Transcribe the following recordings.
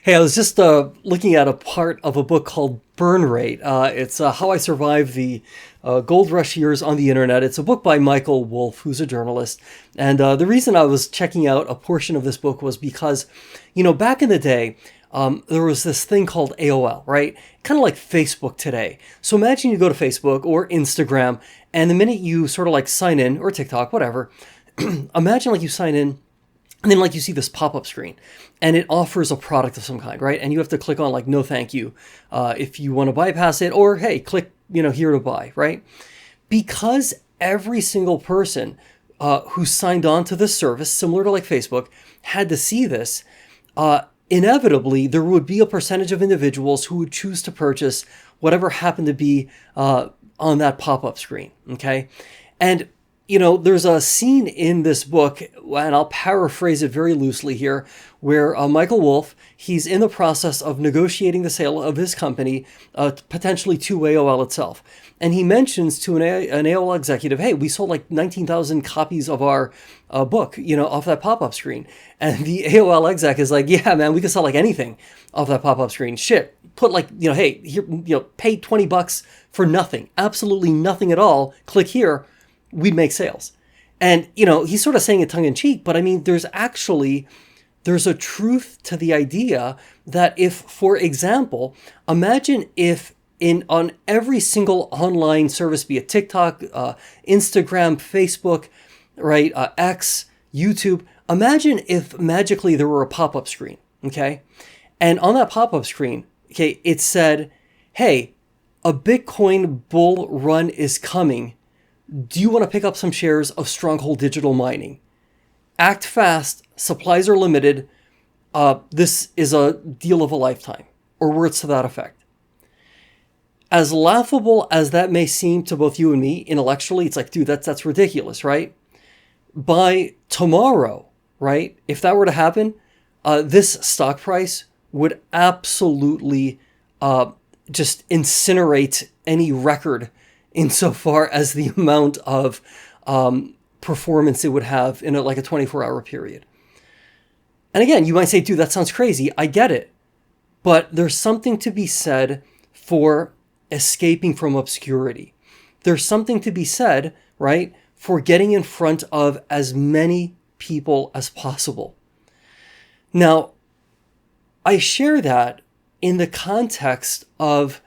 Hey, I was just looking at a part of a book called Burn Rate. It's How I Survived the Gold Rush Years on the Internet. It's a book by Michael Wolff, who's a journalist. And the reason I was checking out a portion of this book was because, back in the day, there was this thing called AOL, right? Kind of like Facebook today. So imagine you go to Facebook or Instagram, and the minute you sort of like sign in, or TikTok, whatever, imagine like you sign in, and then like you see this pop-up screen and it offers a product of some kind, right? And you have to click on like, no, thank you, if you want to bypass it, or hey, click, here to buy, right? Because every single person who signed on to this service, similar to like Facebook, had to see this, inevitably there would be a percentage of individuals who would choose to purchase whatever happened to be on that pop-up screen, okay? And there's a scene in this book, and I'll paraphrase it very loosely here, where Michael Wolff, he's in the process of negotiating the sale of his company, potentially to AOL itself. And he mentions to an AOL executive, hey, we sold like 19,000 copies of our book, off that pop-up screen. And the AOL exec is like, yeah, man, we can sell like anything off that pop-up screen. Shit, put like, hey, here, pay $20 for nothing, absolutely nothing at all. Click here. We'd make sales. And, he's sort of saying it tongue in cheek, but I mean, there's a truth to the idea that if, for example, imagine if on every single online service, be it TikTok, Instagram, Facebook, right, X, YouTube, imagine if magically there were a pop-up screen, okay? And on that pop-up screen, okay, it said, hey, a Bitcoin bull run is coming. Do you want to pick up some shares of Stronghold Digital Mining? Act fast, supplies are limited, this is a deal of a lifetime, or words to that effect. As laughable as that may seem to both you and me intellectually, it's like, dude, that's ridiculous, right? By tomorrow, right, if that were to happen, this stock price would absolutely just incinerate any record insofar as the amount of performance it would have in like a 24-hour period. And again, you might say, dude, that sounds crazy. I get it. But there's something to be said for escaping from obscurity. There's something to be said, right, for getting in front of as many people as possible. Now, I share that in the context of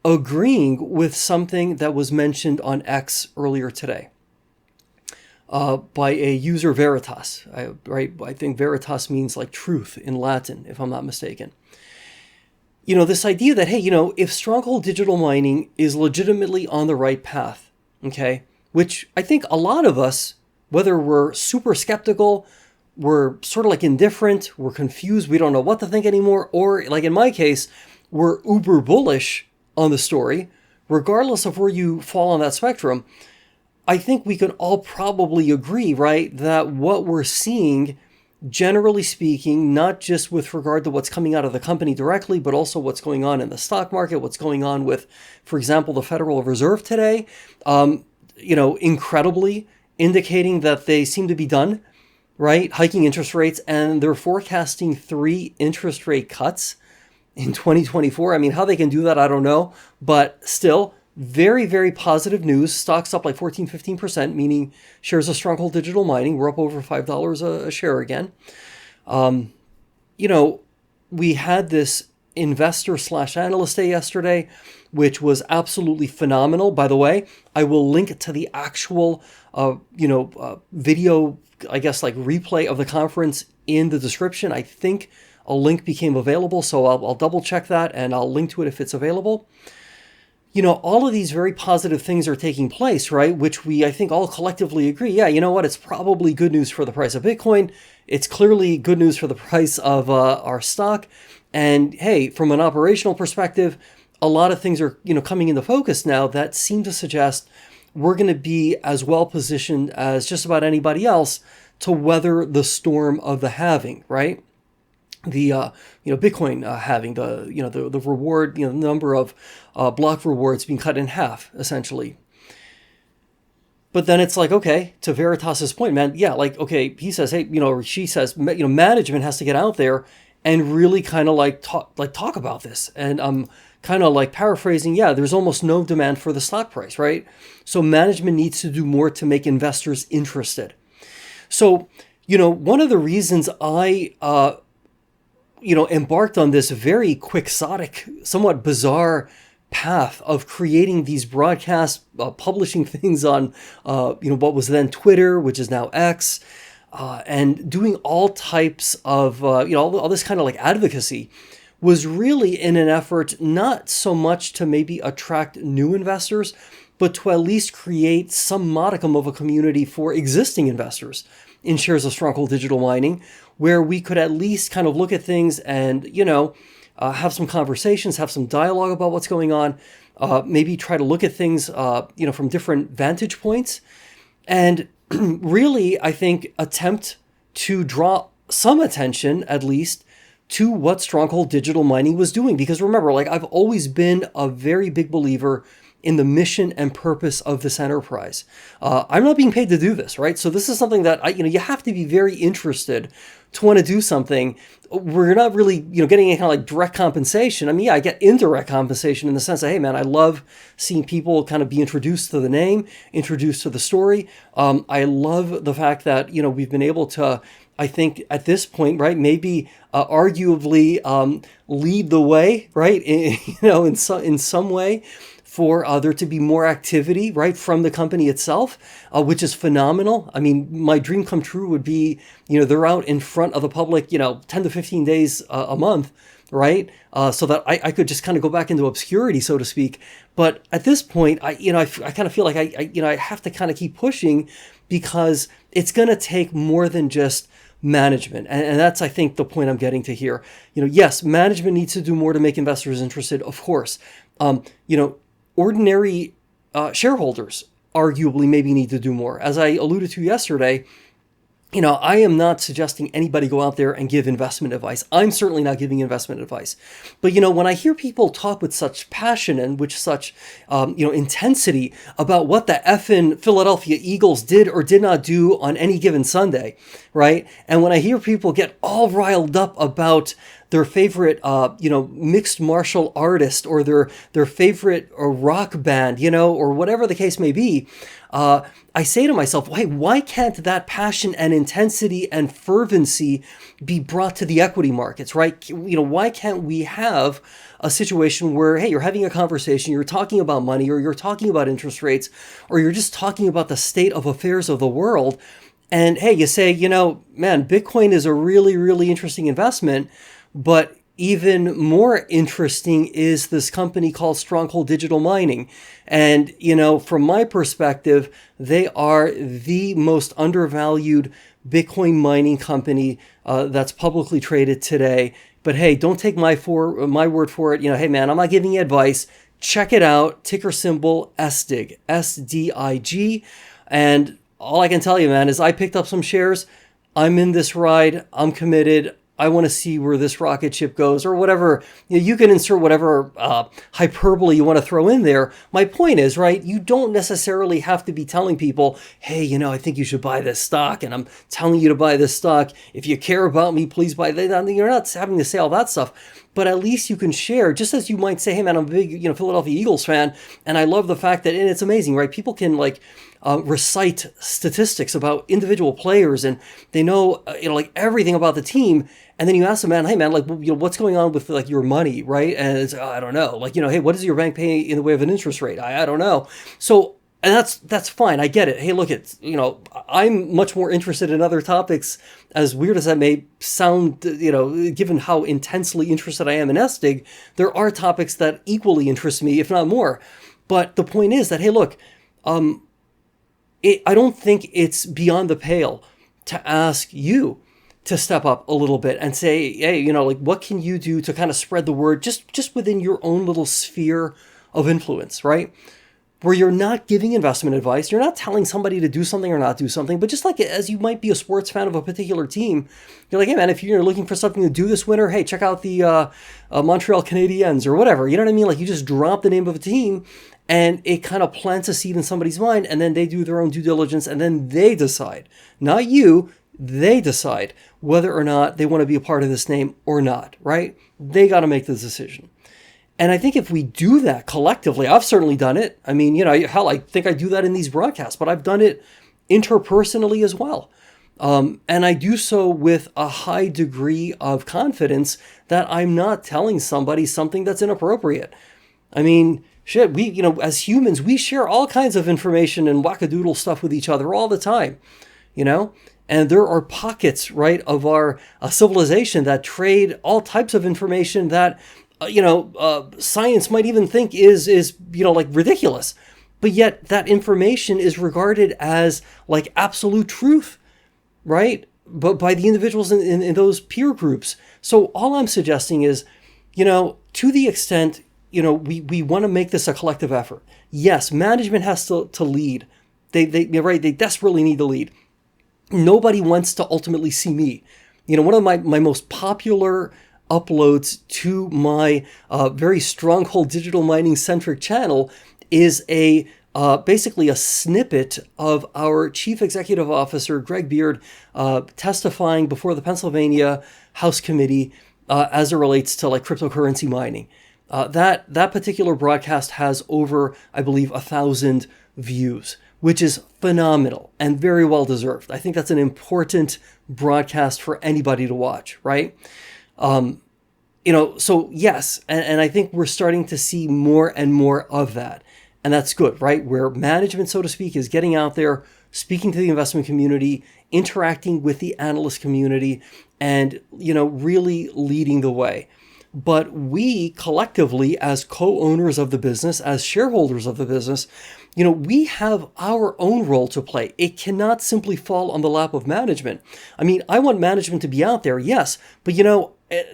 agreeing with something that was mentioned on X earlier today by a user Veritas, right? I think Veritas means like truth in Latin, if I'm not mistaken. This idea that, hey, if Stronghold Digital Mining is legitimately on the right path, okay, which I think a lot of us, whether we're super skeptical, we're sort of like indifferent, we're confused, we don't know what to think anymore, or like in my case, we're uber bullish on the story, regardless of where you fall on that spectrum, I think we can all probably agree, right, that what we're seeing, generally speaking, not just with regard to what's coming out of the company directly, but also what's going on in the stock market, what's going on with, for example, the Federal Reserve today, incredibly indicating that they seem to be done, right, hiking interest rates, and they're forecasting 3 interest rate cuts in 2024. I mean, how they can do that, I don't know. But still, very, very positive news. Stocks up like 14, 15%, meaning shares of Stronghold Digital Mining were up over $5 a share again. We had this investor/analyst day yesterday, which was absolutely phenomenal. By the way, I will link to the actual, video, I guess, like replay of the conference in the description. I think a link became available, so I'll double check that and I'll link to it if it's available. All of these very positive things are taking place, right? Which we, I think, all collectively agree. Yeah, you know what? It's probably good news for the price of Bitcoin. It's clearly good news for the price of our stock. And hey, from an operational perspective, a lot of things are, coming into focus now that seem to suggest we're going to be as well positioned as just about anybody else to weather the storm of the halving, right? The Bitcoin having the reward, the number of block rewards being cut in half, essentially. But then it's like, okay, to Veritas's point, man, yeah, like, okay, he says, hey, or she says, management has to get out there and really kind of like talk about this. And I'm kind of like paraphrasing, yeah, there's almost no demand for the stock price, right? So management needs to do more to make investors interested. So, one of the reasons I, embarked on this very quixotic, somewhat bizarre path of creating these broadcasts, publishing things on, what was then Twitter, which is now X, and doing all types of, all this kind of like advocacy was really in an effort not so much to maybe attract new investors, but to at least create some modicum of a community for existing investors in shares of Stronghold Digital Mining, where we could at least kind of look at things and, have some conversations, have some dialogue about what's going on, maybe try to look at things, from different vantage points, and really, I think, attempt to draw some attention, at least, to what Stronghold Digital Mining was doing. Because remember, like, I've always been a very big believer in the mission and purpose of this enterprise. I'm not being paid to do this, right? So this is something that you have to be very interested to want to do something. We're not really, getting any kind of like direct compensation. I mean, yeah, I get indirect compensation in the sense that, hey, man, I love seeing people kind of be introduced to the name, introduced to the story. I love the fact that, we've been able to, I think at this point, right, maybe arguably lead the way, right, in some way, for there to be more activity, right, from the company itself, which is phenomenal. I mean, my dream come true would be, they're out in front of the public, 10 to 15 days a month, right? So that I could just kind of go back into obscurity, so to speak. But at this point, I kind of feel like I have to kind of keep pushing, because it's going to take more than just management. And that's, I think, the point I'm getting to here. Yes, management needs to do more to make investors interested, of course. Ordinary shareholders arguably maybe need to do more. As I alluded to yesterday, I am not suggesting anybody go out there and give investment advice. I'm certainly not giving investment advice. But, when I hear people talk with such passion and with such, intensity about what the effing Philadelphia Eagles did or did not do on any given Sunday, right? And when I hear people get all riled up about their favorite, mixed martial artist or their favorite rock band, or whatever the case may be, I say to myself, hey, why can't that passion and intensity and fervency be brought to the equity markets, right? Why can't we have a situation where, hey, you're having a conversation, you're talking about money, or you're talking about interest rates, or you're just talking about the state of affairs of the world, and hey, you say, man, Bitcoin is a really, really interesting investment, but even more interesting is this company called Stronghold Digital Mining. And, from my perspective, they are the most undervalued Bitcoin mining company that's publicly traded today. But hey, don't take my word for it. Hey, man, I'm not giving you advice. Check it out. Ticker symbol SDIG, SDIG. And all I can tell you, man, is I picked up some shares. I'm in this ride. I'm committed. I want to see where this rocket ship goes, or whatever. You can insert whatever hyperbole you want to throw in there. My point is, right, you don't necessarily have to be telling people, hey, I think you should buy this stock, and I'm telling you to buy this stock. If you care about me, please buy that. You're not having to say all that stuff. But at least you can share, just as you might say, hey, man, I'm a big Philadelphia Eagles fan, and I love the fact that, and it's amazing, right? People can recite statistics about individual players, and they know, everything about the team. And then you ask them, man, hey, man, what's going on with your money, right? And it's, I don't know. Hey, what does your bank pay in the way of an interest rate? I don't know. So, and that's fine. I get it. Hey, look, I'm much more interested in other topics, as weird as that may sound, given how intensely interested I am in SDIG, there are topics that equally interest me, if not more. But the point is that, hey, look, I don't think it's beyond the pale to ask you to step up a little bit and say, hey, what can you do to kind of spread the word just within your own little sphere of influence, right? Where you're not giving investment advice, you're not telling somebody to do something or not do something, but just like as you might be a sports fan of a particular team, you're like, hey, man, if you're looking for something to do this winter, hey, check out the Montreal Canadiens or whatever. You know what I mean? You just drop the name of a team, and it kind of plants a seed in somebody's mind, and then they do their own due diligence, and then they decide, not you, They decide whether or not they want to be a part of this name or not, right? They got to make the decision. And I think if we do that collectively, I've certainly done it. I mean, hell, I think I do that in these broadcasts, but I've done it interpersonally as well. And I do so with a high degree of confidence that I'm not telling somebody something that's inappropriate. I mean, shit, we, as humans, we share all kinds of information and wackadoodle stuff with each other all the time, and there are pockets, right, of our civilization that trade all types of information that, science might even think is like ridiculous. But yet that information is regarded as like absolute truth, right? But by the individuals in those peer groups. So all I'm suggesting is, to the extent, we want to make this a collective effort. Yes, management has to lead. They desperately need to lead. Nobody wants to ultimately see me. One of my most popular uploads to my very Stronghold Digital Mining centric channel is basically a snippet of our Chief Executive Officer, Greg Beard, testifying before the Pennsylvania House Committee as it relates to like cryptocurrency mining. That particular broadcast has over, I believe, 1,000 views, which is phenomenal and very well deserved. I think that's an important broadcast for anybody to watch, right? So yes, and I think we're starting to see more and more of that. And that's good, right? Where management, so to speak, is getting out there, speaking to the investment community, interacting with the analyst community, and, really leading the way. But we collectively, as co-owners of the business, as shareholders of the business, we have our own role to play. It cannot simply fall on the lap of management. I mean, I want management to be out there, yes, but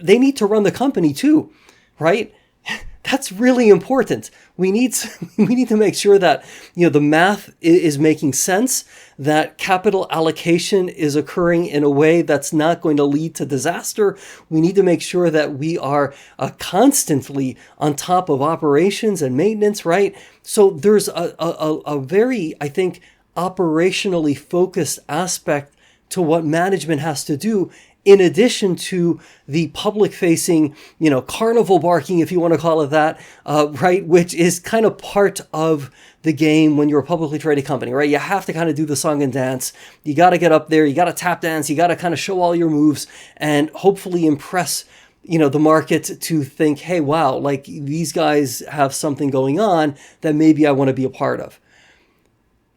they need to run the company too, right? That's really important. We need to make sure that the math is making sense, that capital allocation is occurring in a way that's not going to lead to disaster. We need to make sure that we are constantly on top of operations and maintenance, right? So there's a very, I think, operationally focused aspect to what management has to do, in addition to the public-facing, carnival barking, if you want to call it that, right, which is kind of part of the game when you're a publicly traded company, right? You have to kind of do the song and dance. You got to get up there. You got to tap dance. You got to kind of show all your moves and hopefully impress, the market to think, hey, wow, like these guys have something going on that maybe I want to be a part of.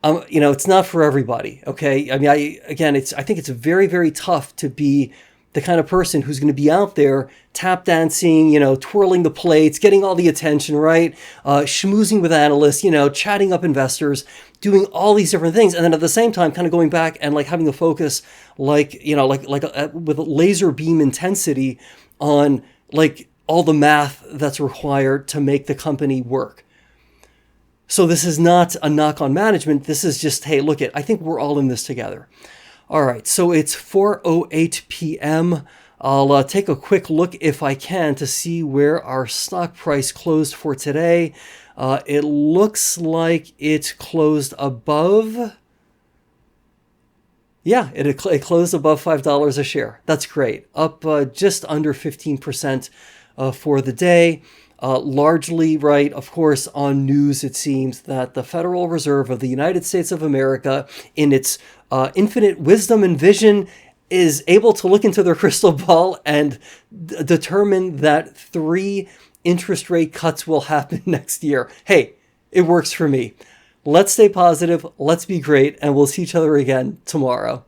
It's not for everybody, okay? I mean, I think it's very, very tough to be the kind of person who's going to be out there tap dancing, twirling the plates, getting all the attention, right? Schmoozing with analysts, chatting up investors, doing all these different things. And then at the same time, kind of going back and like having the focus, with laser beam intensity on like all the math that's required to make the company work. So this is not a knock on management. This is just, hey, I think we're all in this together. All right, so it's 4:08 p.m. I'll take a quick look if I can to see where our stock price closed for today. It looks like it closed above. Yeah, it closed above $5 a share. That's great. Up just under 15% for the day. Largely, right, of course, on news, it seems that the Federal Reserve of the United States of America, in its infinite wisdom and vision, is able to look into their crystal ball and determine that 3 interest rate cuts will happen next year. Hey, it works for me. Let's stay positive, let's be great, and we'll see each other again tomorrow.